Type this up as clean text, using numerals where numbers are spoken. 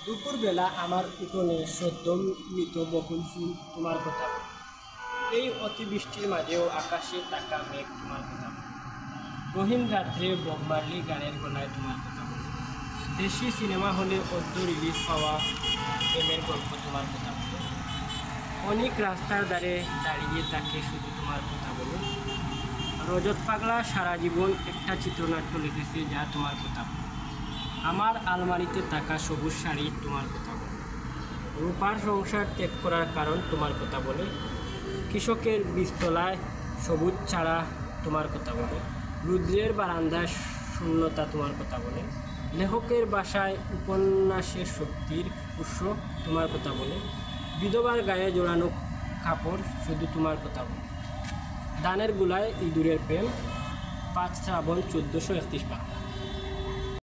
দুপুরবেলা আমার উঠোনে সদ্য মৃত বকুল ফুল তোমার কথা বলে। এই অতিবৃষ্টির মাঝেও আকাশে তাকা মেঘ তোমার কথা বলে। গহীন রাত্রে বব মার্লি গানের গলায় তোমার কথা বলে। দেশি সিনেমা হলে অদ্য রিলিজ পাওয়া প্রেমের গল্প তোমার কথা বলে। অনেক রাস্তার ধারে দাঁড়িয়ে তাকে শুধু তোমার কথা বলে। রজত পাগলা সারা জীবন একটা চিত্রনাট্য লিখেছে যা তোমার কথা বলে। আমার আলমারিতে থাকা সবুজ শাড়ি তোমার কথা বলে। রূপার সংসার ত্যাগ করার কারণ তোমার কথা বলে। কৃষকের বীজতলায় সবুজ ছাড়া তোমার কথা বলে। রুদ্রের বারান্দায় শূন্যতা তোমার কথা বলে। লেখকের বাসায় উপন্যাসের শক্তির উৎস তোমার কথা বলে। বিধবার গায়ে জোড়ানো কাপড় শুধু তোমার কথা বলে। ধানের গুলায় ইঁদুরের প্রেম, 5 শ্রাবণ 1431 পাতা।